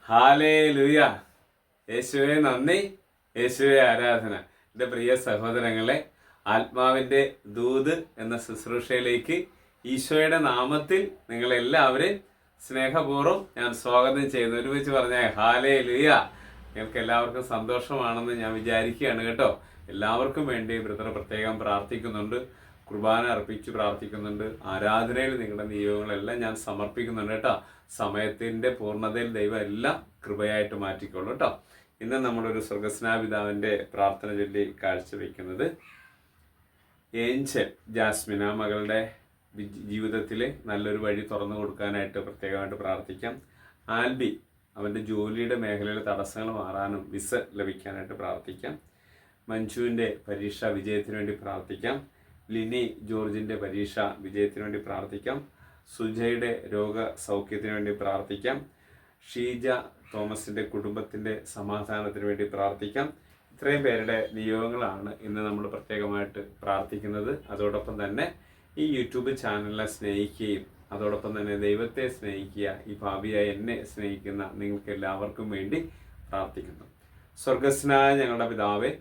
Hallelujah. യേശുവെ നന്ദി, യേശുവെ ആരാധന. എൻ്റെ പ്രിയ സഹോദരങ്ങളെ, ആത്മാവിൻ്റെ ദൂത് എന്ന ശുശ്രൂഷയിലേക്ക് ഈശോയുടെ നാമത്തിൽ നിങ്ങളെല്ലാവരെയും സ്നേഹപൂർവ്വം ഞാൻ സ്വാഗതം ചെയ്യുന്നു. ഒരുമിച്ച് പറഞ്ഞ ഹാലേലൂയ. നിങ്ങൾക്ക് എല്ലാവർക്കും സന്തോഷമാണെന്ന് ഞാൻ വിചാരിക്കുകയാണ് കേട്ടോ. എല്ലാവർക്കും വേണ്ടി ബ്രദർ പ്രത്യേകം പ്രാർത്ഥിക്കുന്നുണ്ട്, കുർബാന അർപ്പിച്ച് പ്രാർത്ഥിക്കുന്നുണ്ട്, ആരാധനയിൽ നിങ്ങളുടെ നിയോഗങ്ങളെല്ലാം ഞാൻ സമർപ്പിക്കുന്നുണ്ട് കേട്ടോ. സമയത്തിൻ്റെ പൂർണ്ണതയിൽ ദൈവം എല്ലാം കൃപയായിട്ട് മാറ്റിക്കോളൂ കേട്ടോ. ഇന്ന് നമ്മളൊരു സ്വർഗസ്നാപിതാവിൻ്റെ പ്രാർത്ഥന ചൊല്ലി കാഴ്ചവെക്കുന്നത് ഏഞ്ചൽ ജാസ്മിന മകളുടെ ജീവിതത്തിൽ നല്ലൊരു വഴി തുറന്നു കൊടുക്കാനായിട്ട് പ്രത്യേകമായിട്ട് പ്രാർത്ഥിക്കാം. ആൽബി അവൻ്റെ ജോലിയുടെ മേഖലയിലെ തടസ്സങ്ങൾ മാറാനും വിസ ലഭിക്കാനായിട്ട് പ്രാർത്ഥിക്കാം. മഞ്ജുവിൻ്റെ പരീക്ഷ വിജയത്തിന് വേണ്ടി പ്രാർത്ഥിക്കാം. ലിനി ജോർജിൻ്റെ പരീക്ഷ വിജയത്തിന് വേണ്ടി പ്രാർത്ഥിക്കാം. സുജയുടെ രോഗസൗഖ്യത്തിന് വേണ്ടി പ്രാർത്ഥിക്കാം. ഷീജ തോമസിൻ്റെ കുടുംബത്തിൻ്റെ സമാധാനത്തിന് വേണ്ടി പ്രാർത്ഥിക്കാം. ഇത്രയും പേരുടെ നിയോഗങ്ങളാണ് ഇന്ന് നമ്മൾ പ്രത്യേകമായിട്ട് പ്രാർത്ഥിക്കുന്നത്. അതോടൊപ്പം തന്നെ ഈ യൂട്യൂബ് ചാനലിനെ സ്നേഹിക്കുകയും അതോടൊപ്പം തന്നെ ദൈവത്തെ സ്നേഹിക്കുക, ഈ ഭാവിയായി എന്നെ സ്നേഹിക്കുന്ന നിങ്ങൾക്ക് എല്ലാവർക്കും വേണ്ടി പ്രാർത്ഥിക്കുന്നു. സ്വർഗസ്നായ ഞങ്ങളുടെ പിതാവേ,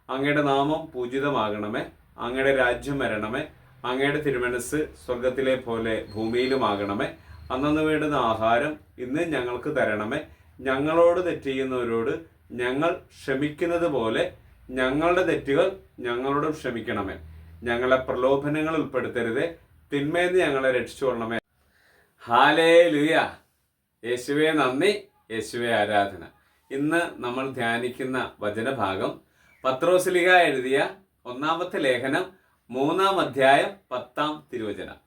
അങ്ങയുടെ നാമം പൂജിതമാകണമേ, അങ്ങയുടെ രാജ്യം വരണമേ, അങ്ങയുടെ തിരുമനസ് സ്വർഗത്തിലെ പോലെ ഭൂമിയിലുമാകണമേ. അന്നു വേണ്ടുന്ന ആഹാരം ഇന്ന് ഞങ്ങൾക്ക് തരണമേ. ഞങ്ങളോട് തെറ്റ് ചെയ്യുന്നവരോട് ഞങ്ങൾ ക്ഷമിക്കുന്നത് പോലെ ഞങ്ങളുടെ തെറ്റുകൾ ഞങ്ങളോട് ക്ഷമിക്കണമേ. ഞങ്ങളെ പ്രലോഭനങ്ങൾ ഉൾപ്പെടുത്തരുതേ, തിന്മയെന്ന് ഞങ്ങളെ രക്ഷിച്ചുകൊള്ളണമേ. ഹാലേലൂയ. യേശുവേ നന്ദി, യേശുവേ ആരാധന. ഇന്ന് നമ്മൾ ധ്യാനിക്കുന്ന വചനഭാഗം പത്രോസ്ലീഹ എഴുതിയ 1-ാമത്തെ ലേഖനം 3-ാം അധ്യായം 10-ാം തിരുവചനം.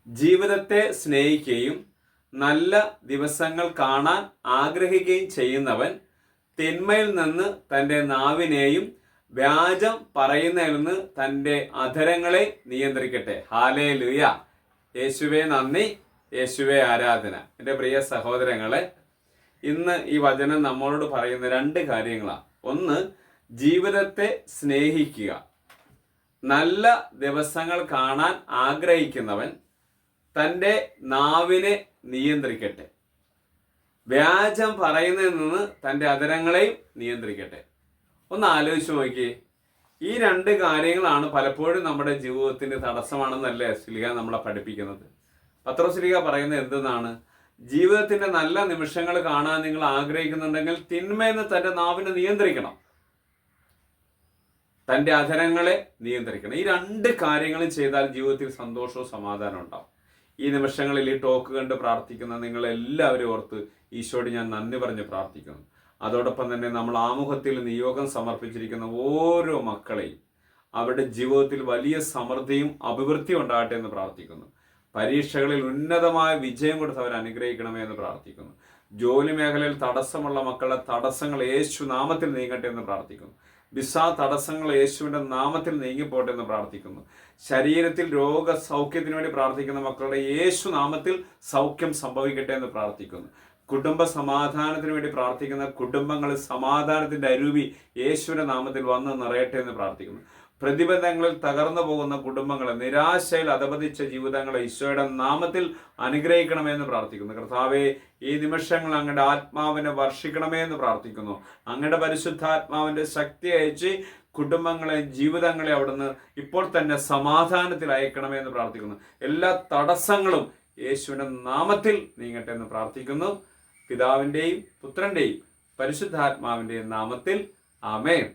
ജീവിതത്തെ സ്നേഹിക്കുകയും നല്ല ദിവസങ്ങൾ കാണാൻ ആഗ്രഹിക്കുകയും ചെയ്യുന്നവൻ തിന്മയിൽ നിന്ന് തൻ്റെ നാവിനെയും വ്യാജം പറയുന്നതിൽ നിന്ന് തൻ്റെ അധരങ്ങളെ നിയന്ത്രിക്കട്ടെ. ഹാലേലൂയ. യേശുവേ നന്ദി, യേശുവേ ആരാധന. എൻ്റെ പ്രിയ സഹോദരങ്ങളെ, ഇന്ന് ഈ വചനം നമ്മളോട് പറയുന്ന 2 കാര്യങ്ങളാണ്. ഒന്ന്, ജീവിതത്തെ സ്നേഹിക്കുക. നല്ല ദിവസങ്ങൾ കാണാൻ ആഗ്രഹിക്കുന്നവൻ തൻ്റെ നാവിനെ നിയന്ത്രിക്കട്ടെ. വ്യാജം പറയുന്നതിൽ നിന്ന് തൻ്റെ അധരങ്ങളെയും നിയന്ത്രിക്കട്ടെ. ഒന്ന് ആലോചിച്ച് നോക്കിയേ. ഈ 2 കാര്യങ്ങളാണ് പലപ്പോഴും നമ്മുടെ ജീവിതത്തിന് തടസ്സമാണെന്നല്ലേ ശ്ലീഹ നമ്മളെ പഠിപ്പിക്കുന്നത്. പത്രോസ്ലീഹ പറയുന്നത് എന്തെന്നാണ്? ജീവിതത്തിൻ്റെ നല്ല നിമിഷങ്ങൾ കാണാൻ നിങ്ങൾ ആഗ്രഹിക്കുന്നുണ്ടെങ്കിൽ തിന്മയെന്ന് തൻ്റെ നാവിനെ നിയന്ത്രിക്കണം, തൻ്റെ അധരങ്ങളെ നിയന്ത്രിക്കണം. ഈ 2 കാര്യങ്ങളും ചെയ്താൽ ജീവിതത്തിൽ സന്തോഷവും സമാധാനവും ഉണ്ടാവും. ഈ നിമിഷങ്ങളിൽ ഈ ടോക്ക് കണ്ട് പ്രാർത്ഥിക്കുന്ന നിങ്ങളെല്ലാവരും ഓർത്ത് ഈശോയോട് ഞാൻ നന്ദി പറഞ്ഞ് പ്രാർത്ഥിക്കുന്നു. അതോടൊപ്പം തന്നെ നമ്മൾ ആമുഖത്തിൽ നിയോഗം സമർപ്പിച്ചിരിക്കുന്ന ഓരോ മക്കളെയും അവരുടെ ജീവിതത്തിൽ വലിയ സമൃദ്ധിയും അഭിവൃദ്ധിയും ഉണ്ടാകട്ടെ എന്ന് പ്രാർത്ഥിക്കുന്നു. പരീക്ഷകളിൽ ഉന്നതമായ വിജയം കൊടുത്ത് അവർ അനുഗ്രഹിക്കണമേ എന്ന് പ്രാർത്ഥിക്കുന്നു. ജോലി മേഖലയിൽ തടസ്സമുള്ള മക്കളുടെ തടസ്സങ്ങൾ യേശു നാമത്തിൽ നീങ്ങട്ടെ എന്ന് പ്രാർത്ഥിക്കുന്നു. വിസ തടസ്സങ്ങൾ യേശുവിൻ്റെ നാമത്തിൽ നീങ്ങിപ്പോട്ടെ എന്ന് പ്രാർത്ഥിക്കുന്നു. ശരീരത്തിൽ രോഗസൗഖ്യത്തിന് വേണ്ടി പ്രാർത്ഥിക്കുന്ന മക്കളുടെ യേശു നാമത്തിൽ സൗഖ്യം സംഭവിക്കട്ടെ എന്ന് പ്രാർത്ഥിക്കുന്നു. കുടുംബ സമാധാനത്തിന് വേണ്ടി പ്രാർത്ഥിക്കുന്ന കുടുംബങ്ങളിൽ സമാധാനത്തിൻ്റെ അരുവി യേശുവിൻ്റെ നാമത്തിൽ വന്ന് നിറയട്ടെ എന്ന് പ്രാർത്ഥിക്കുന്നു. പ്രതിബന്ധങ്ങളിൽ തകർന്നു പോകുന്ന കുടുംബങ്ങളെ, നിരാശയിൽ അധപതിച്ച ജീവിതങ്ങളെ ഈശോയുടെ നാമത്തിൽ അനുഗ്രഹിക്കണമെന്ന് പ്രാർത്ഥിക്കുന്നു. കർത്താവേ, ഈ നിമിഷങ്ങൾ അങ്ങയുടെ ആത്മാവിനെ വർഷിക്കണമേ എന്ന് പ്രാർത്ഥിക്കുന്നു. അങ്ങയുടെ പരിശുദ്ധാത്മാവിൻ്റെ ശക്തി അയച്ച് കുടുംബങ്ങളെ, ജീവിതങ്ങളെ അവിടുന്ന് ഇപ്പോൾ തന്നെ സമാധാനത്തിൽ അയക്കണമേ എന്ന് പ്രാർത്ഥിക്കുന്നു. എല്ലാ തടസ്സങ്ങളും യേശുവിൻ്റെ നാമത്തിൽ നീങ്ങട്ടെ എന്ന് പ്രാർത്ഥിക്കുന്നു. പിതാവിൻ്റെയും പുത്രൻ്റെയും പരിശുദ്ധാത്മാവിൻ്റെയും നാമത്തിൽ ആമേൻ.